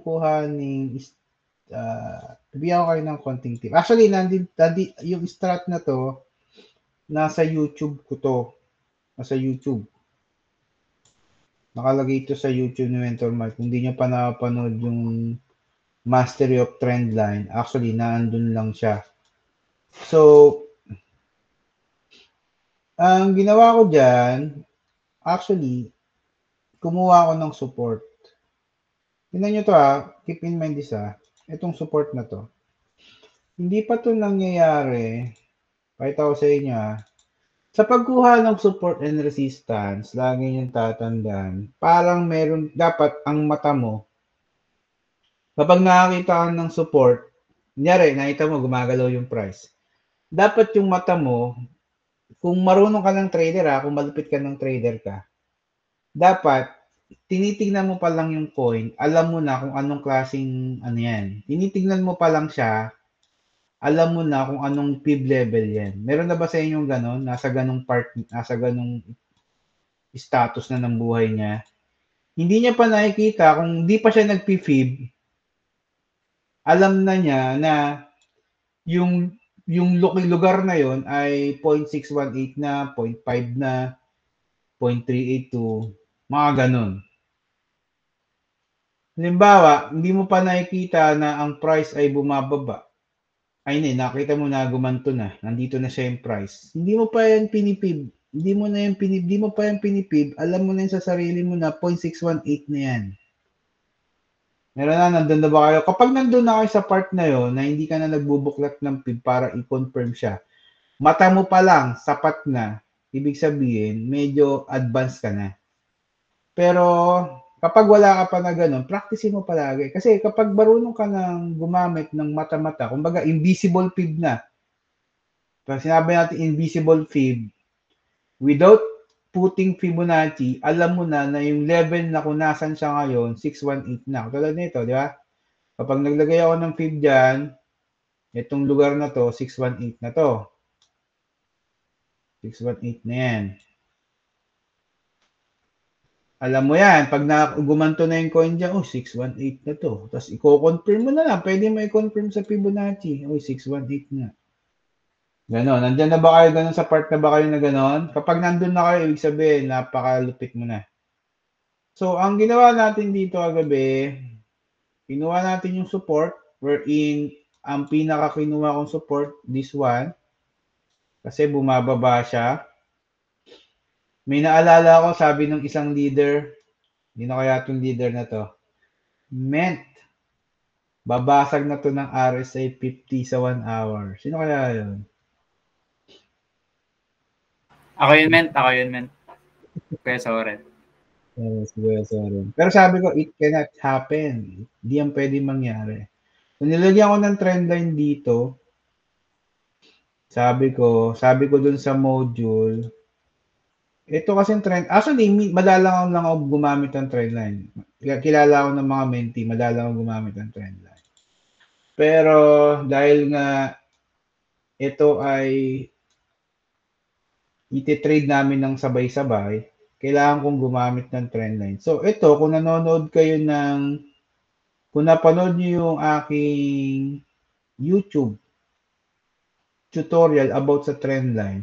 kukuhanin is bigyan ko kayo ng konting tip. Actually, yung strat na to, nasa YouTube ko to. Nasa YouTube. Nakalagay ito sa YouTube ni Mentor Mark. Kung hindi nyo pa napapanood yung Mastery of Trendline, actually, naandun lang siya. So, ang ginawa ko dyan, actually, kumuha ako ng support. Tingnan nyo to keep in mind this itong support na to. Hindi pa to nangyayari. Pakita ko sa inyo Sa pagkuha ng support and resistance, lagi niyong tatandaan, parang meron, dapat ang mata mo, kapag nakakita ka ng support, kunyari, nakita mo, gumagalaw yung price. Dapat yung mata mo, kung marunong ka ng trader kung malupit ka ng trader ka, dapat, tinitingnan mo pa lang yung coin, alam mo na kung anong klaseng, ano yan. Tinitingnan mo pa lang siya, alam mo na kung anong PIB level yan. Meron na ba sa inyo ganon? Nasa ganong part, nasa ganong status na ng buhay niya. Hindi niya pa nakikita, kung hindi pa siya nag-PIB, alam na niya na yung lugar na yon ay 0.618 na, 0.5 na, 0.382, mga ganon. Halimbawa, hindi mo pa nakikita na ang price ay bumababa. Ay nakita mo na gumanto na, nandito na siya yung price. Hindi mo pa yan pinipib. Hindi mo pa yan pinipib. Alam mo na yun sa sarili mo na 0.618 na yan. Meron na, nandun na ba kayo? Kapag nandun na kayo sa part na yon na hindi ka na nagbubuklat ng PIB para i-confirm siya, mata mo pa lang, sapat na. Ibig sabihin, medyo advanced ka na. Pero, kapag wala ka pa na ganun, practicein mo palagi. Kasi kapag marunong ka nang gumamit ng mata-mata, kumbaga invisible PIB na. Pag sinabi natin invisible PIB, without putting Fibonacci, alam mo na yung level na kung nasan siya ngayon, 618 na. Tulad nito, di ba? Kapag naglagay ako ng fib dyan, itong lugar na to, 618 na to. 618 na yan. Alam mo yan, pag gumanto na yung coin dyan, 618 na to. Tapos i-confirm mo na lang. Pwede mo i-confirm sa Fibonacci. 618 na. Ganon. Nandyan na ba kayo ganon sa part na ba kayo na ganon? Kapag nandun na kayo, ibig sabihin, napakalupit mo na. So, ang ginawa natin dito kagabi, kinuha natin yung support, wherein ang pinaka-kinuha kong support, this one, kasi bumababa siya. May naalala ako, sabi ng isang leader, hindi na kaya itong leader na to, meant, babasag na to ng RSI 50 sa 1 hour. Sino kaya yun? Ako yun, men. Kaya Soren. Pero sabi ko, it cannot happen. Hindi yan pwede mangyari. So, nilagyan ko ng trendline dito. Sabi ko dun sa module, ito kasi trend, actually, madalang lang ako gumamit ng trendline. Kilala ko ng mga mentee, madalang ako gumamit ng trendline. Pero, dahil nga, ito ay iti-trade namin ng sabay-sabay, kailangan kong gumamit ng trendline. So, ito, kung nanonood kayo kung napanood niyo yung aking YouTube tutorial about sa trendline,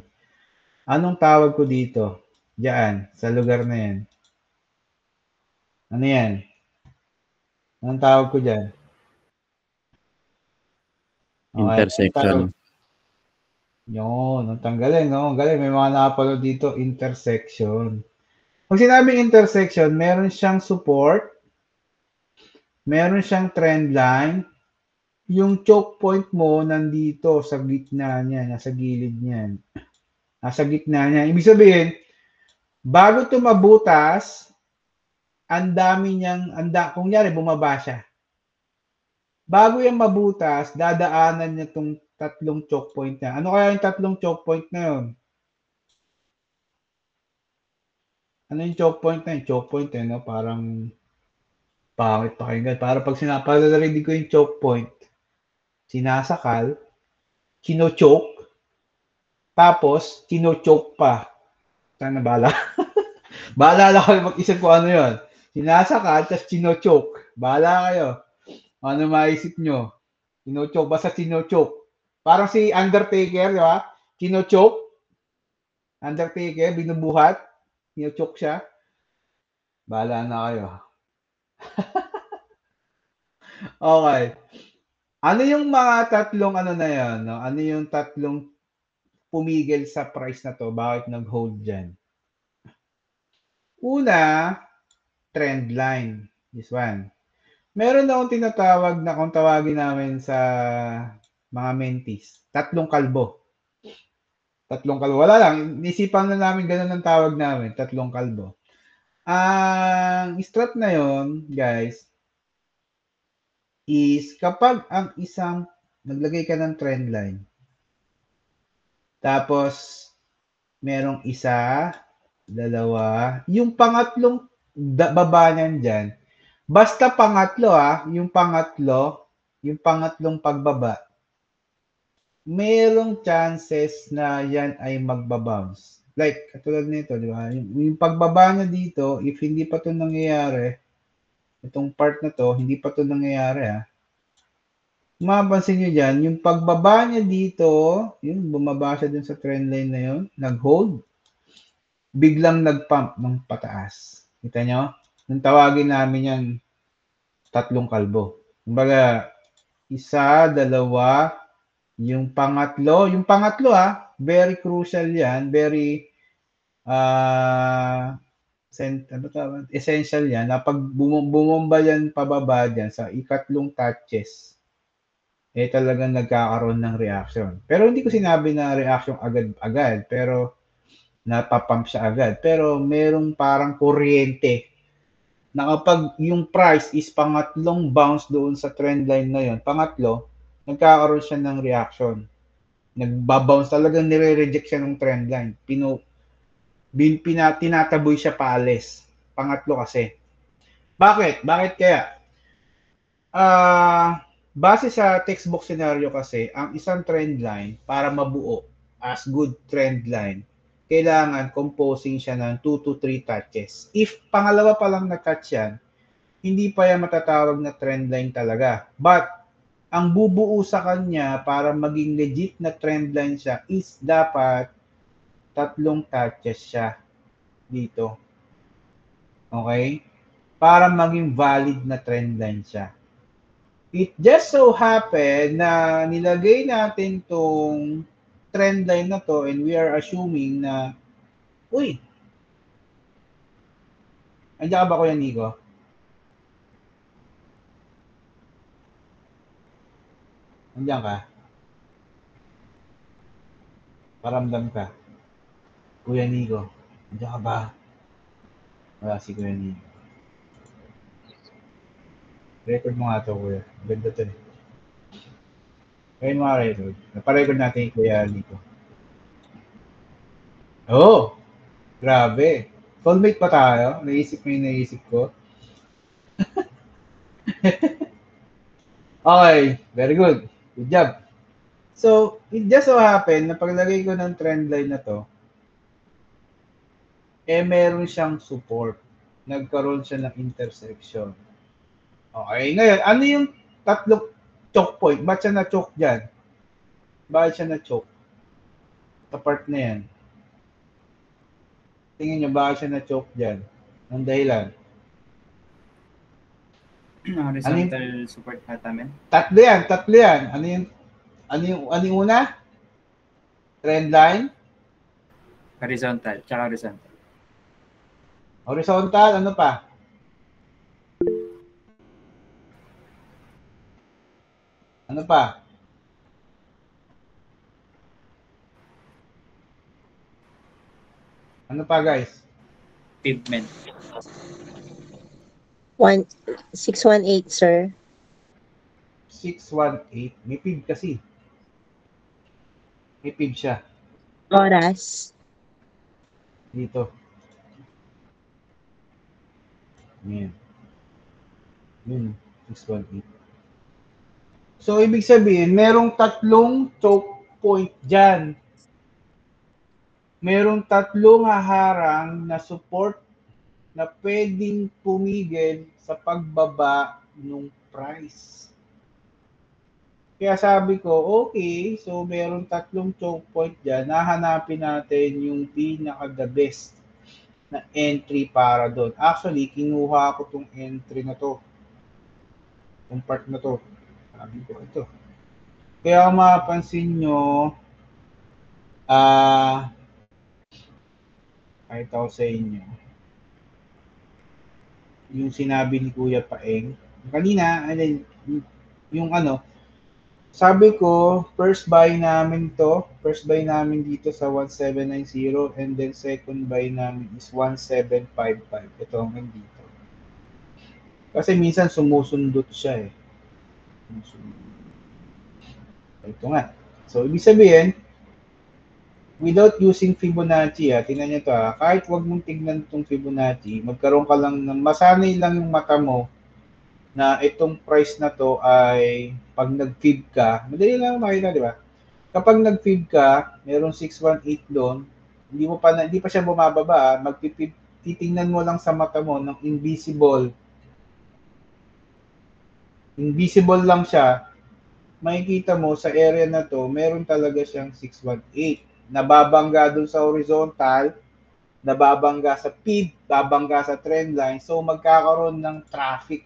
anong tawag ko dito? Diyan, sa lugar na yan. Ano yan? Anong tawag ko dyan? Okay, intersection. Yun, ang galing, no? Ang galing, may mga nakapanood dito, intersection. Pag sinabing intersection, meron siyang support, meron siyang trend line, yung choke point mo nandito sa gitna niya, nasa gilid niyan. Nasa gitna niya. Ibig sabihin, bago ito mabutas, ang dami niyang, kunyari bumaba siya. Bago yung mabutas, dadaanan niya itong tatlong choke point niya. Ano kaya yung tatlong choke point na yun? Ano yung choke point na yun? Choke point no? Parang pangit pakinggan. Para pag sinapalarinig ko yung choke point, sinasakal, chino-choke, tapos chino-choke pa. Sana bala. Bahala lang kayo mag-isip ko ano yun. Sinasakal, tapos chino-choke. Bahala kayo. Ano maisip nyo? Chino-choke. Basta chino-choke. Parang si Undertaker, di ba? Chino-choke. Undertaker, binubuhat. Chino-choke siya. Bahala na kayo. Okay. Ano yung mga tatlong ano na yan? No? Ano yung tatlong pumigil sa price na to? Bakit nag-hold dyan? Una, trend line. This one. Meron akong tinatawag na kung tawagin namin sa mga mentees. Tatlong kalbo. Tatlong kalbo. Wala lang. Nisipan na namin ganun ang tawag namin. Tatlong kalbo. Ang strat na yon, guys, is kapag ang isang naglagay ka ng trend line, tapos merong isa, dalawa, yung pangatlong baba niyan dyan, basta pangatlo yung pangatlong pagbaba, merong chances na yan ay magbabounce. Like, katulad nito, di ba? Yung pagbaba niya dito, if hindi pa ito nangyayari, itong part na to, hindi pa ito nangyayari mapapansin nyo dyan, yung pagbaba niya dito, yun, bumaba siya dun sa trend line na yun, nag-hold, biglang nag-pump ng pataas. Kita nyo? Nung tawagin namin yan, tatlong kalbo. Kumbaga, isa, dalawa, yung pangatlo very crucial yan, very essential yan, na pag bumomba yan pababa dyan sa ikatlong touches, talagang nagkakaroon ng reaction. Pero hindi ko sinabi na reaction agad-agad, pero napapump siya agad. Pero merong parang kuryente na kapag yung price is pangatlong bounce doon sa trend line na yun, pangatlo, nagkakaroon siya ng reaction. Nagbabounce, talagang nire-reject siya ng trend line. Tinataboy siya paalis. Pangatlo kasi. Bakit? Bakit kaya? Base sa textbook scenario kasi, ang isang trend line, para mabuo as good trend line, kailangan composing siya ng 2 to 3 touches. If pangalawa pa lang na-touch yan, hindi pa yan matatawag na trend line talaga. But, ang bubuo sa kanya para maging legit na trend line siya is dapat 3 touches siya dito. Okay? Para maging valid na trend line siya. It just so happened na nilagay natin tong trend line na to and we are assuming na, uy, andiyan ka ba Kuya Nico? Andiyan ka? Paramdam ka? Kuya Nico, andiyan ka ba? Wala si Kuya Nico. Record mo nga to, Kuya. Ganda to eh. Ngayon mga record. Naparecord natin yung Kuya Nico. Oh! Grabe. Soulmate pa tayo? Naisip mo yung naisip ko? Okay. Very good. Good job. So, it just so happened na paglagay ko ng trend line na to, meron siyang support. Nagkaroon siya ng intersection. Okay. Ngayon, ano yung tatlong choke point? Ba't siya na-choke dyan? Bakit siya na-choke? Sa part na yan. Tingin nyo, bakit siya na-choke dyan? Ang dahilan. Horizontal support natin. Tatlo yan. Ano yung una? Trend line? Horizontal, tsaka horizontal. Horizontal, ano pa? Ano pa? Ano pa, guys? Pavement. 618, sir. 618. May pig kasi. May pig siya. Oras. Dito. Yan. Yun. 618. So, ibig sabihin, merong tatlong choke point dyan. Merong tatlong haharang na support na pwedeng pumigil sa pagbaba ng price. Kaya sabi ko, okay, so meron tatlong choke point dyan, nahanapin natin yung pinaka-the best na entry para doon. Actually, kinuha ko tong entry na to, yung part na to. Sabi ko, ito. Kaya mapansin nyo, kahit ako sa inyo, yung sinabi ni Kuya Paeng, kanina, yung ano, sabi ko, first buy namin dito sa 1790 and then second buy namin is 1755. Ito hanggang dito. Kasi minsan sumusundot siya eh. Ito nga. So, ibig sabihin, without using Fibonacci, tingnan nyo to kahit wag mong tignan itong Fibonacci, magkaroon ka lang ng, masanay lang yung mata mo na itong price na to ay pag nag-fib ka, madali lang makita, di ba? Kapag nag-fib ka, merong 618 doon, hindi pa siya bumababa, titingnan mo lang sa mata mo ng invisible. Invisible lang siya, makikita mo sa area na to, meron talaga siyang 618. Nababangga doon sa horizontal, nababangga sa PIB, babangga sa trend line, so magkakaroon ng traffic.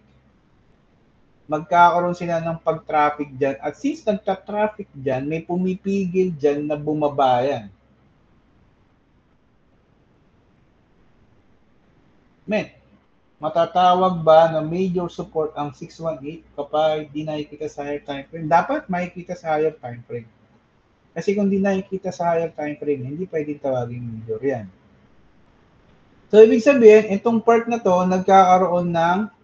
Magkakaroon sila ng pag-traffic dyan. At since nagta-traffic dyan, may pumipigil dyan na bumabayan. Men, matatawag ba na major support ang 618 kapag di nakikita sa higher time frame? Dapat makikita sa higher time frame. Kasi kung di nakikita sa higher time frame, hindi pwedeng tawagin major yan. So, ibig sabihin, itong part na to, nagkakaroon ng,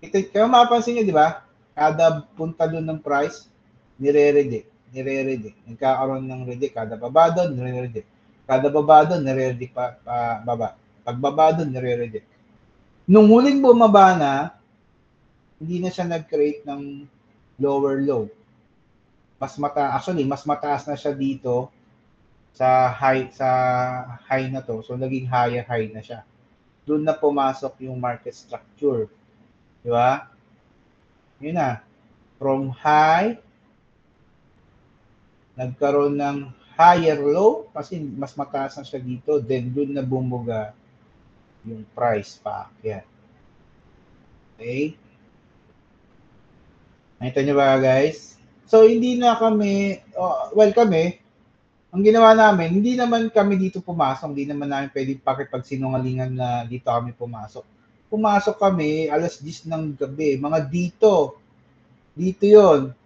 kaya mapapansin nyo, di ba? Kada punta doon ng price, nire-reject. Nagkakaroon ng reject. Kada baba doon, nire-reject. Kada baba doon, nire-reject pa baba. Pag baba doon, nire-reject. Nung huling bumaba na, hindi na siya nag-create ng lower low. Mas mataas na siya dito sa high na to. So naging higher high na siya. Doon na pumasok yung market structure. Di ba? Yun na. From high, nagkaroon ng higher low kasi mas mataas na siya dito. Then doon na bumuga yung price pa. Yan. Okay? Nakita nyo ba guys? So hindi na kami, kami, ang ginawa namin, hindi naman kami dito pumasok, hindi naman namin pwedeng pakipagsinungalingan na dito kami pumasok. Pumasok kami, 10:00 ng gabi, mga dito yon.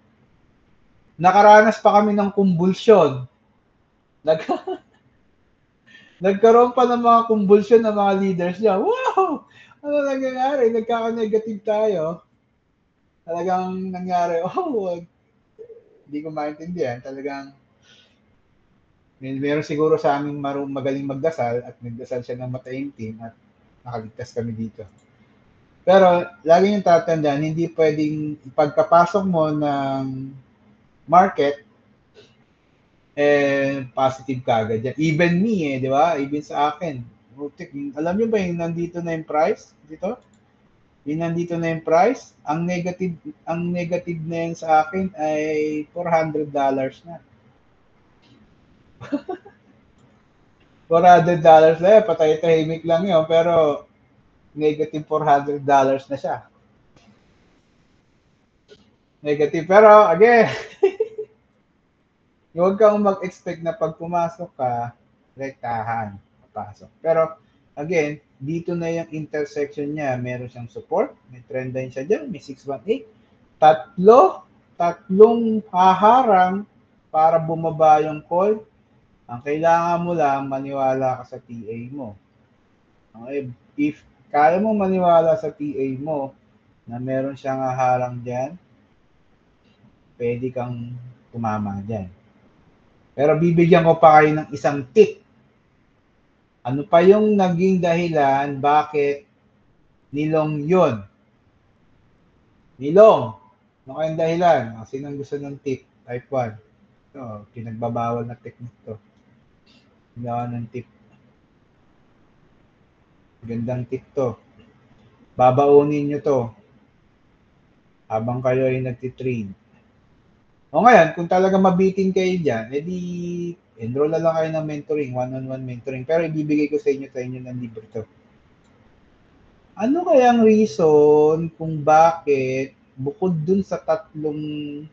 Nakaranas pa kami ng kumbulsyon. Nagkaroon pa ng mga kumbulsyon ng mga leaders niya. Wow! Ano nangyayari? Nagkaka-negative tayo. Talagang nangyari, hindi ko maintindihan. Talagang meron siguro sa aming magaling magdasal at nagdasal siya ng mataimtim at nakaligtas kami dito. Pero lagi yung tatandaan, hindi pwedeng pagkapasok mo ng market, positive ka agad yan. Even me, di ba? Even sa akin. Alam nyo ba yung nandito na yung price? Dito? Yung nandito na yung price, ang negative na yan sa akin ay $400 na. $400 na yan, patay-tahimik lang yun, pero negative $400 na siya. Negative, pero again, huwag kang mag-expect na pag pumasok ka, rektahan, papasok. Pero again, dito na yung intersection niya, meron siyang support, may trend line siya dyan, may 618, tatlong haharang para bumaba yung call. Ang kailangan mo lang, maniwala ka sa TA mo. Okay? If kaya mo maniwala sa TA mo na meron siyang haharang dyan, pwede kang tumama dyan. Pero bibigyan ko pa kayo ng isang tip. Ano pa yung naging dahilan bakit nilong yun? Nilong. Ano kayong dahilan? Sinong gusto ng tip? Type 1. Ito, pinagbabawal na technique to. Ginawa ng tip. Gandang tip to. Babaunin nyo to. habang kayo ay nagtitrade. O ngayon, kung talaga mabitin kayo dyan, edi enroll na lang kayo ng mentoring, one-on-one mentoring. Pero ibibigay ko sa inyo ng libre to. Ano kayang reason kung bakit bukod dun sa tatlong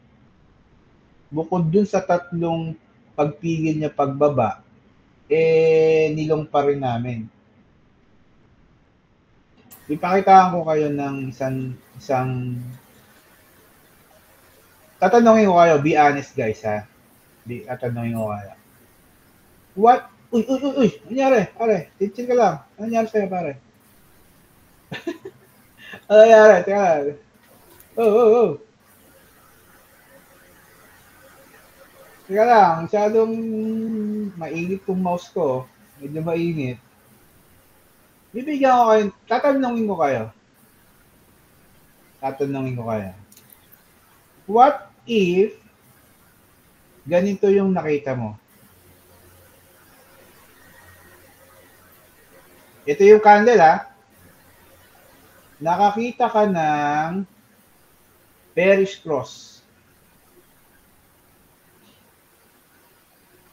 pagpigil niya pagbaba, nilong pa rin namin. Ipakitaan ko kayo ng isang tatanungin ko kayo, be honest guys ha. Tatanungin ko kayo. What? Uy, nangyari? Pare, chill ka lang. Ano nangyari sa'yo, pare? Ano nangyari? Teka. Oh. Teka lang, masyadong mainit tong mouse ko. Medyo mainit. Bibigyan ko kayo, tatanungin ko kayo. What if ganito yung nakita mo? Ito yung candle ha. Nakakita ka ng bearish cross.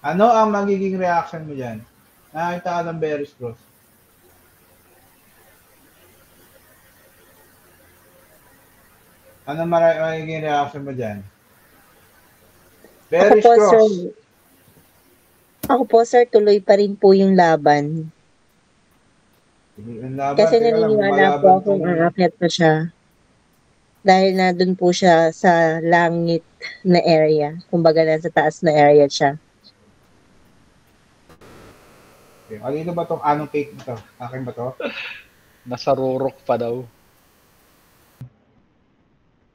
Ano ang magiging reaction mo dyan? Nakakita ka ng bearish cross. Ano magiging reaction mo dyan? Bearish cross. Ako po, sir, tuloy pa rin po yung laban. Kasi naniniwala po ako aakyat pa siya. Dahil na dun po siya sa langit na area. Kumbaga nasa taas na area siya. Okay. Alino ba itong anong cake nito? Akin ba to? Nasa rurok pa daw.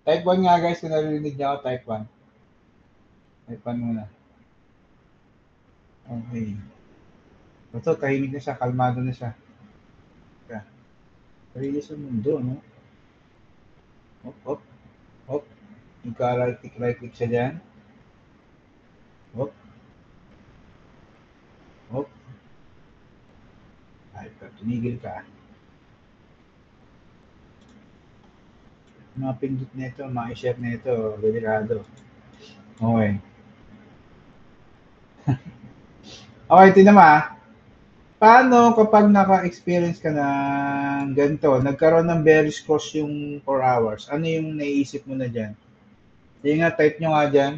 Type 1 nga guys, kung narinig niya ako, type 1. Type 1 muna. Okay. Ito, tahimik na siya, kalmado na siya. Sarili sa mundo, no? Hop. Right click siya dyan. Hop. Ay, tumigil ka. Mga pindot nito, mga i-share nito, delikado. Okay. Okay, tingnan mo Paano kapag naka-experience ka ng ganito, nagkaroon ng bearish cross yung 4 hours, ano yung naiisip mo na dyan? Sige nga, type nyo nga dyan.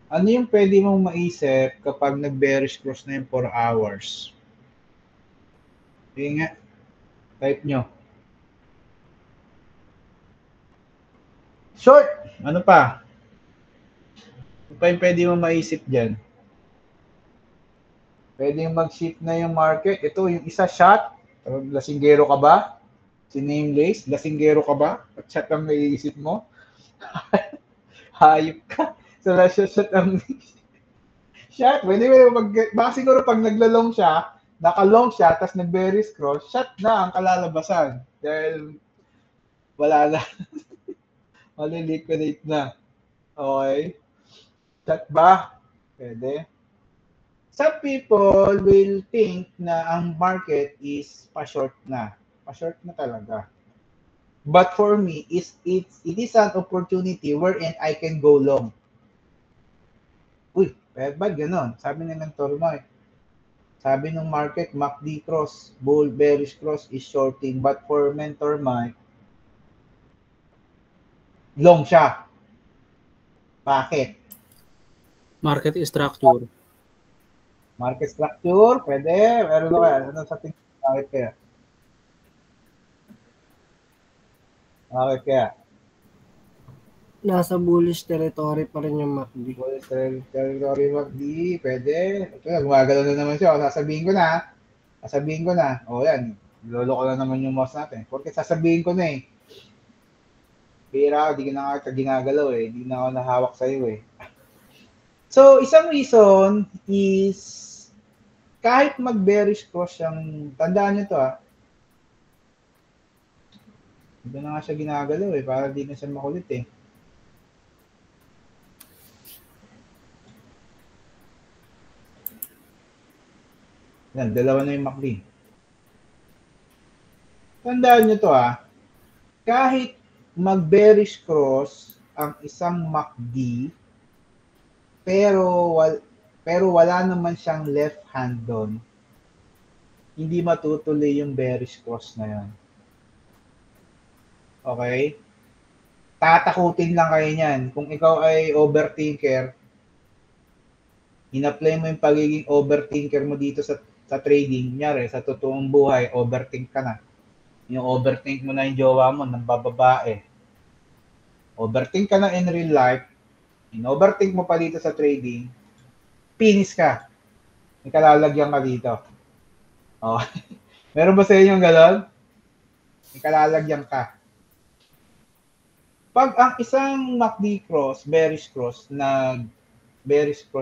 Ano yung pwede mong maisip kapag nag-bearish cross na yung 4 hours? Sige nga, type nyo. Short! Ano pa? Ano pa yung pwede mong maisip dyan? Pwede mag-shift na yung market. Ito, yung isa shot. Lasinggero ka ba? Si Nameless, lasinggero ka ba? At shot ang naiisip mo? Hayop ka. So, shot ang shot. Pwede baka siguro pag naglalong siya, naka-long siya, tapos nag-bearish cross, shot na ang kalalabasan. Dahil wala na. Maliliquidate na. Okay? Shot ba? Pwede. Some people will think na ang market is pa-short na. Pa-short na talaga. But for me, it is an opportunity wherein I can go long. Uy, ba't ganon? Sabi ng mentor mo Sabi ng market, MACD cross, bull bearish cross is shorting. But for mentor Mike, long siya. Bakit? Market structure. Market structure, pwede. Meron na kaya. Ano sa tingin? Bakit kaya? Bakit kaya? Nasa bullish territory pa rin yung MACD. Bullish territory MACD, pwede. Ito, gumagalaw na naman siya. Sasabihin ko na. O yan, lolo ko na naman yung mouse natin. Porque sasabihin ko na Pira, di na nga ginagalaw Di na ako nahawak sa'yo So, isang reason is kahit mag-bearish cross yung, tandaan nyo to Hindi na nga siya ginagalaw para di na siya makulit Yan, dalawa na yung MACD. Tandaan nyo to kahit mag-bearish cross ang isang MACD pero wala naman siyang left hand doon, hindi matutuloy yung bearish cross na yun. Okay? Tatakutin lang kayo niyan. Kung ikaw ay overthinker, in-apply mo yung pagiging overthinker mo dito sa trading, kunyari, sa totoong buhay, overthink ka na. Yung overthink mo na yung jowa mo, nang bababae. Overthink ka na in real life, in-overthink mo pa dito sa trading, pinis ka. May kalalagyan ka dito. Oh. Meron ba sa inyo yung gano'n? May kalalagyan ka. Pag ang isang MACD cross, bearish cross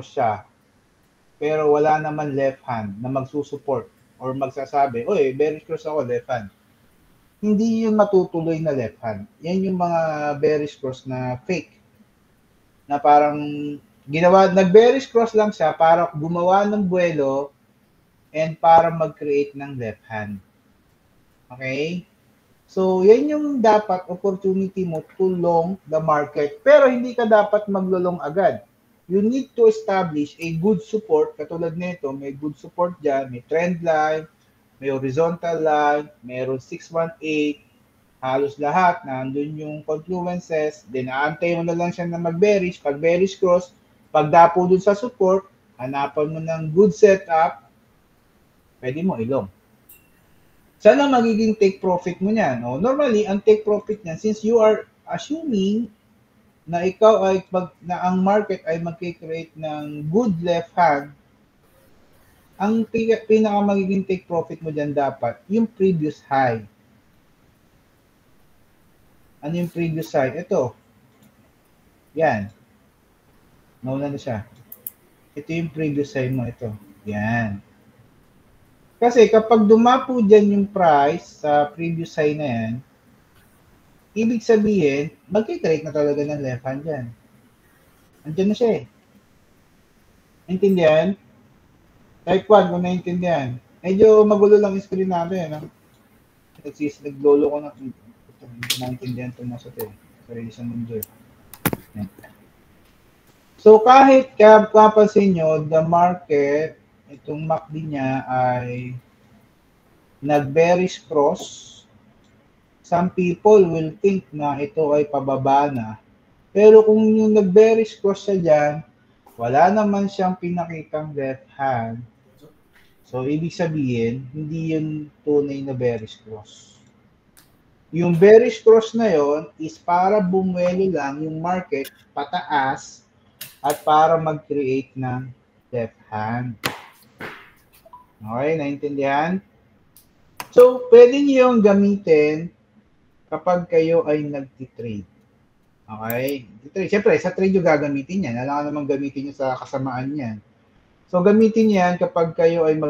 siya, pero wala naman left hand na magsusupport or magsasabi, oy, bearish cross ako, left hand. Hindi yun matutuloy na left hand. Yan yung mga bearish cross na fake. Na parang nag-bearish cross lang siya para gumawa ng buwelo and para mag-create ng left hand. Okay? So, yan yung dapat opportunity mo to long the market. Pero hindi ka dapat maglulong agad. You need to establish a good support. Katulad nito, may good support dyan. May trend line, may horizontal line, mayroon 618. Halos lahat, nandun yung confluences. Then, aantay mo na lang siya na mag-bearish. Pag bearish cross, pagdapo dun sa support, hanapan mo ng good setup, pwede mo ilong. Sana magiging take profit mo niyan. No? Normally, ang take profit niyan, since you are assuming na ikaw ay na ang market ay magki-create ng good left hand, ang pinaka magiging take profit mo diyan dapat yung previous high. Ano yung previous high? Ito. Yan. Nauna na siya. Ito yung previous high mo. Ito. Yan. Kasi kapag dumapo dyan yung price sa previous high na yan, ibig sabihin, magkikreate na talaga ng left hand dyan. Andyan na siya eh. Intindihan? Type 1 kung naintindihan. Medyo magulo lang yung screen natin. No? Naglolo ko na. Naintindihan ito na sa ito eh. Sorry, isang mundo eh. So kahit kapansin nyo, the market, itong MACD niya ay nag-bearish cross. Some people will think na ito ay pababa na. Pero kung yung nag-bearish cross siya dyan, wala naman siyang pinakitang left hand. So, ibig sabihin, hindi yun tunay na bearish cross. Yung bearish cross na yon is para bumuelo lang yung market pataas at para mag-create ng left hand. Okay, naintindihan? So, pwede niyo yung gamitin kapag kayo ay nagtitrade. Okay? Siyempre, sa trade yung gagamitin yan. Alam ka naman gamitin nyo sa kasamaan yan. So, gamitin yan kapag kayo ay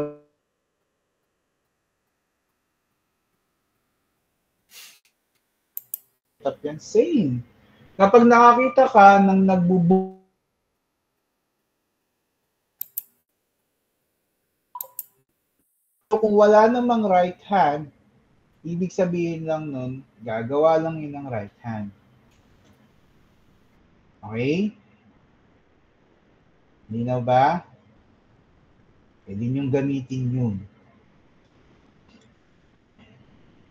yan. Same. Kapag nakakita ka ng kung wala namang right hand, ibig sabihin lang nun, gagawa lang yun ng right hand. Okay? Linaw ba? Pwede niyong gamitin yun.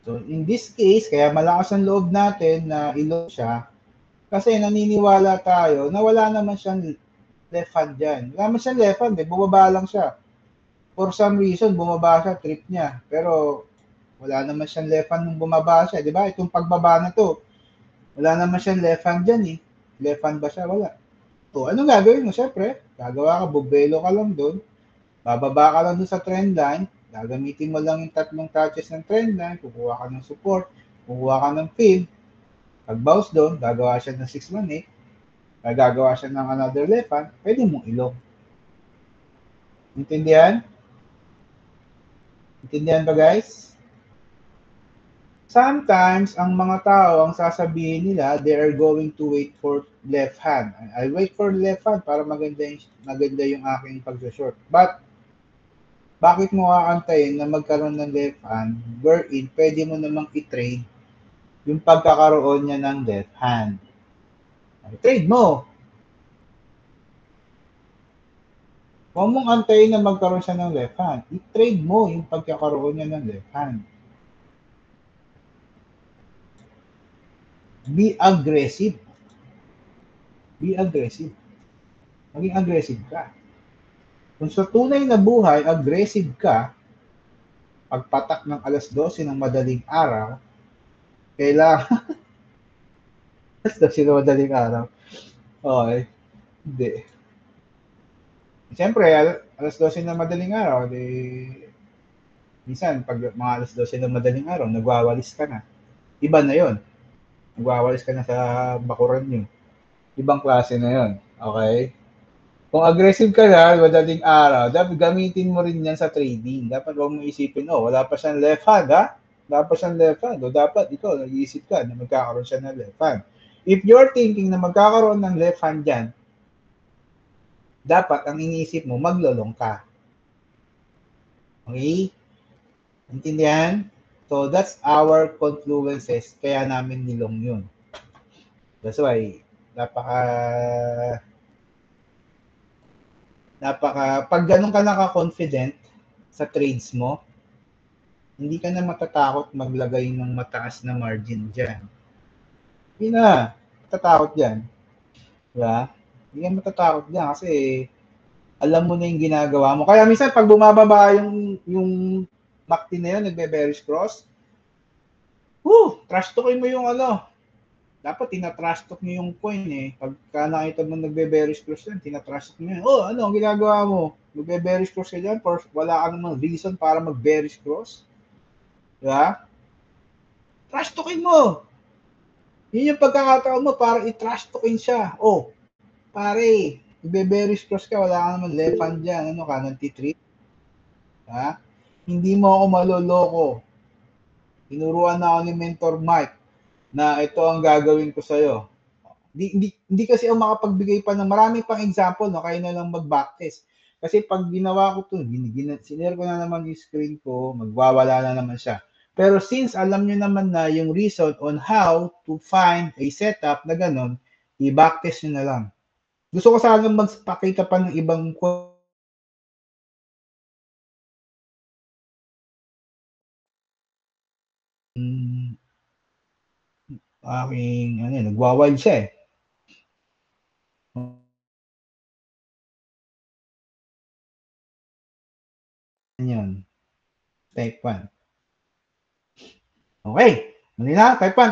So, in this case, kaya malakas ang loob natin na ilog siya kasi naniniwala tayo na wala naman siyang left hand dyan. Wala naman siyang left hand, bumaba lang siya. For some reason, bumaba siya, trip niya. Pero, wala naman siyang left hand nung bumaba siya. Di ba? Itong pagbaba na to, wala naman siyang left hand dyan eh. Left hand ba siya? Wala. So, anong gagawin mo? Siyempre, gagawa ka, bubelo ka lang doon. Bababa ka lang doon sa trend line. Gagamitin mo lang yung tatlong touches ng trend line. Kukuha ka ng support. Kukuha ka ng fill. Pag bounce doon, gagawa siya ng 618. Gagawa siya ng another left hand. Pwede mong ilong. Intindihan? Intindihan ba guys? Sometimes, ang mga tao, ang sasabihin nila, they are going to wait for left hand. I wait for left hand para maganda yung aking pag-short. But, bakit mo kakantayin na magkaroon ng left hand wherein pwede mo namang i-trade yung pagkakaroon niya ng left hand. Trade mo. Huwag mong antayin na magkaroon siya ng left hand. I-trade mo yung pagkakaroon niya ng left hand. Be aggressive. Be aggressive. Maging aggressive ka. Kung sa tunay na buhay, aggressive ka, pagpatak ng alas 12 ng madaling araw, kailangan alas 12 ng madaling araw. Okay. Hindi. Siyempre, alas 12 ng madaling araw, minsan, pag mga alas 12 ng madaling araw, nagwawalis ka na. Iba na yon. Nagwawalis ka na sa bakuran nyo. Ibang klase na yon. Okay? Kung aggressive ka na, madaling araw, dapat gamitin mo rin yan sa trading. Dapat huwag mo isipin, wala pa siyang left hand, ha? Wala pa siyang left hand. O dapat ikaw, nag-iisip ka na magkakaroon siya ng left hand. If you're thinking na magkakaroon ng left hand dyan, dapat ang iniisip mo, maglolong ka. Okay? Intindihan? So, that's our confluences. Kaya namin nilong yun. That's why, pag ganun ka naka-confident sa trades mo, hindi ka na matatakot maglagay ng mataas na margin dyan. Hindi na matatakot dyan. Diba? Hindi ka matatakot dyan kasi alam mo na yung ginagawa mo. Kaya minsan pag bumababa yung MACD na yun, nagbe-bearish cross, trash talkin mo yung dapat tinatrash talk nyo yung coin eh. Pagka nakita mo nagbe-bearish cross yan, tinatrash talk nyo yan. Ang ginagawa mo? Nagbe-bearish cross ka dyan, wala ka namang reason para mag-bearish cross. Diba? Trash talkin mo. Yun yung pagkakataon mo para i-trash talkin siya. Pare, nagbe-bearish cross ka, wala ka naman left hand dyan. Ka, nanti-trip? Ha? Hindi mo ako maloloko. Tinuruan na ako ni Mentor Mike na ito ang gagawin ko sa'yo. Hindi kasi ako makapagbigay pa ng marami pang example, kayo na lang mag-backtest. Kasi pag ginawa ko ito, sinare ko na naman yung screen ko, magwawala na naman siya. Pero since alam nyo naman na yung reason on how to find a setup na ganun, i-backtest nyo na lang. Gusto ko sana magpakita pa ng ibang nagwawild siya eh. Yan. Type 1. Okay. Mali na. Type 1.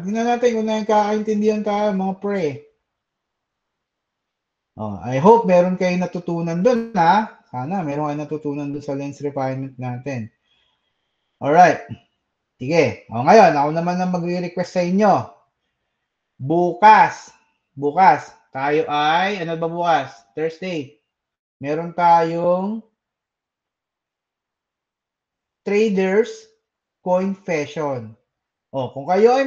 Tingnan natin kung nakakaintindihan tayo mga pre. I hope meron kayong natutunan dun ha. Sana meron kayong natutunan dun sa lens refinement natin. Alright. Sige. Ngayon, ako naman ang magre-request sa inyo. Bukas, tayo ay, ano ba bukas? Thursday. Meron tayong Traders Confession. Kung kayo ay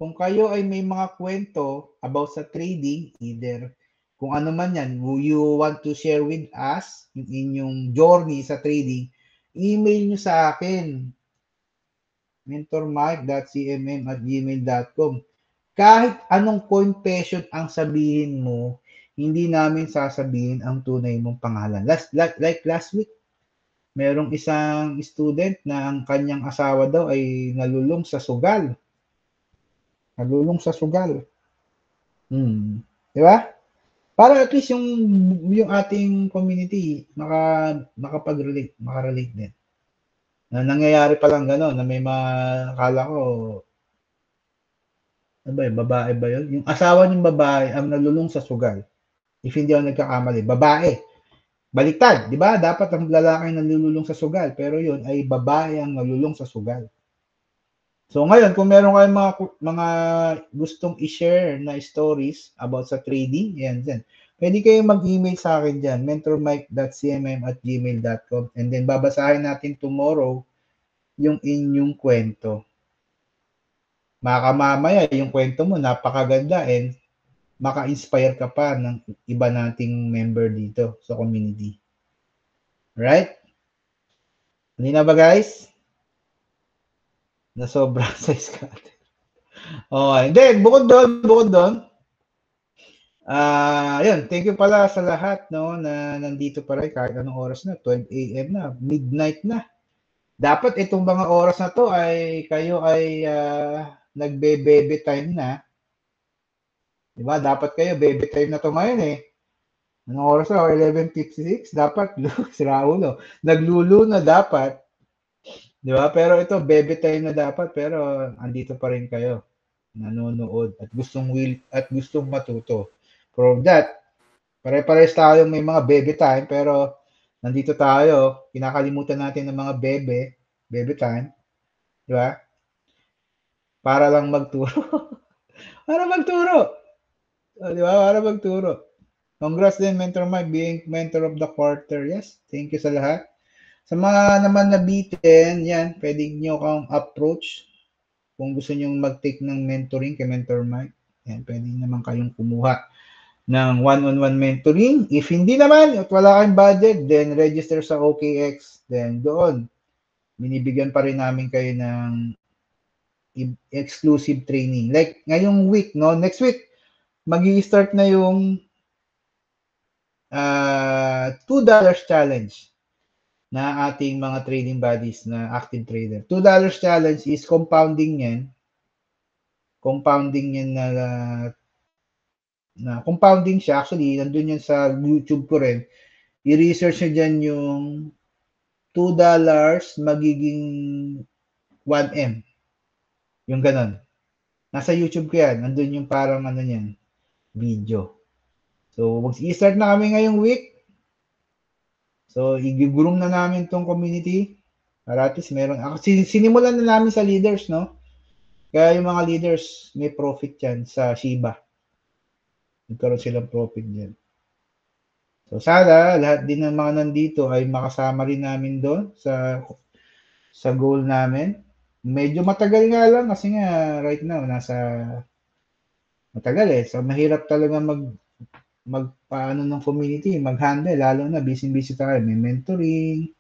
kung kayo ay may mga kwento about sa trading, either kung ano man yan, you want to share with us yung inyong journey sa trading, email nyo sa akin. mentormike.cmm@gmail.com. Kahit anong confession ang sabihin mo, hindi namin sasabihin ang tunay mong pangalan. Like last week, merong isang student na ang kanyang asawa daw ay nalulong sa sugal. Di ba? Para at least yung ating community makarelate din. Na nangyayari pa lang gano'n, na may akala ko, babae ba yun? Yung asawa ng babae ang nalulong sa sugal. If hindi ako nagkakamali, babae. Baliktad, di ba? Dapat ang lalaki nalulong sa sugal, pero yun ay babae ang nalulong sa sugal. So ngayon, kung meron kayong mga gustong i-share na stories about sa trading, yan. Pwede kayong mag-email sa akin dyan, mentormike.cmm@gmail.com, and then babasahin natin tomorrow yung inyong kwento. Mamaya yung kwento mo napakaganda and maka-inspire ka pa ng iba nating member dito sa community. Right? Hindi na ba guys? Na sobra sa scatter. Okay. Then, bukod doon, yun, thank you pala sa lahat, no, na nandito pa rin kahit anong oras na, 12 a.m. na, midnight na. Dapat itong mga oras na to ay kayo ay nagbe-baby time na. Diba? Dapat kayo, baby time na to ngayon eh. Anong oras na? 11:56? Dapat, sira ulo. Naglulu na dapat. Diba? Pero ito, baby time na dapat, pero andito pa rin kayo. Nanonood at gustong matuto. For that, pare-pares tayo may mga baby time, pero nandito tayo, kinakalimutan natin ng mga baby time. Di ba? Para lang magturo. Para magturo. Di ba? Para magturo. Congrats din, Mentor Mike, being mentor of the quarter. Yes, thank you sa lahat. Sa mga naman nabitin, yan, pwede nyo kang approach kung gusto nyo mag-take ng mentoring kay Mentor Mike. Yan, pwede naman kayong kumuha ng one-on-one mentoring. If hindi naman, at wala kayong budget, then register sa OKX. Then doon, binibigyan pa rin namin kayo ng exclusive training. Like ngayong week, no? Next week, magi-start na yung $2 challenge na ating mga trading buddies na active trader. $2 challenge is compounding yan. Compounding yan na compounding siya. Actually, nandun yan sa YouTube ko rin. I-research nyo dyan yung $2 magiging 1M. Yung ganon. Nasa YouTube ko yan. Nandun yung parang ano yan, video. So, mag-i-start na kami ngayong week. So, i-groom na namin tong community. Para at least meron. Sinimulan na namin sa leaders, no? Kaya yung mga leaders, may profit yan sa Shiba. Nagkaroon silang profit dyan. So, sana, lahat din ng mga nandito ay makasama rin namin doon sa goal namin. Medyo matagal nga lang kasi nga right now, matagal eh. So, mahirap talaga magpaano ng community, mag-handle, lalo na busy-busy tayo. May mentoring,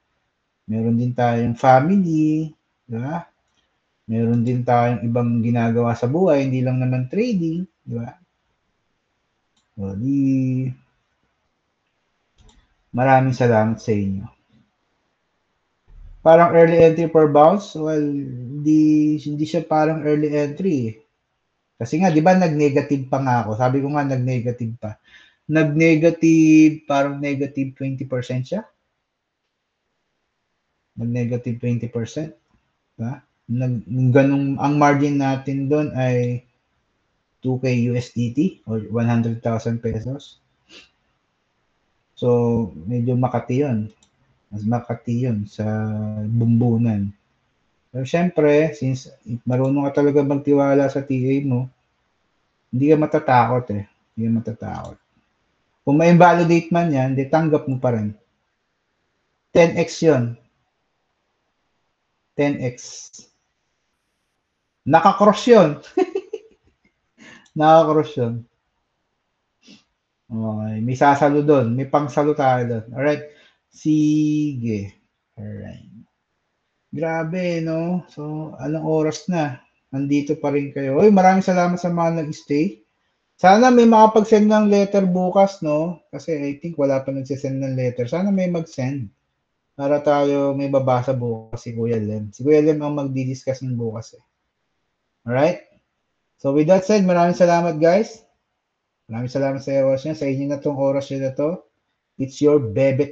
meron din tayong family, di ba? Meron din tayong ibang ginagawa sa buhay, hindi lang naman trading, di ba? O, maraming salamat sa inyo. Parang early entry for bounce, well, hindi siya parang early entry. Kasi nga, di ba, nag-negative pa nga ako. Sabi ko nga, nag-negative pa. Nag-negative, parang negative 20% siya. Nag-negative 20%. Diba? Ganung, ang margin natin doon ay 2K USDT or 100,000 pesos. So, medyo makati yun. Mas makati yun sa bumbunan. Pero syempre, since marunong ka talaga magtiwala sa TA mo, hindi ka matatakot eh. Hindi ka matatakot. Kung ma-invalidate man yan, di tanggap mo pa rin. 10x yun. 10x. Naka-cross yun. Naka-cross yun. Okay. May sasalo doon. May pangsalo tayo doon. Alright. Sige. Alright. Grabe, no? So, anong oras na? Nandito pa rin kayo. Oy, maraming salamat sa mga nag-stay. Sana may makapag-send ng letter bukas, no? Kasi I think wala pa nagsisend ng letter. Sana may mag-send. Para tayo may babasa bukas si Kuya Lem. Si Kuya Lem ang magdi-discuss ng bukas eh. Alright? So with that said, maraming salamat guys. Maraming salamat sa oras niya. Sa inyo na tong oras niya na to. It's your bebe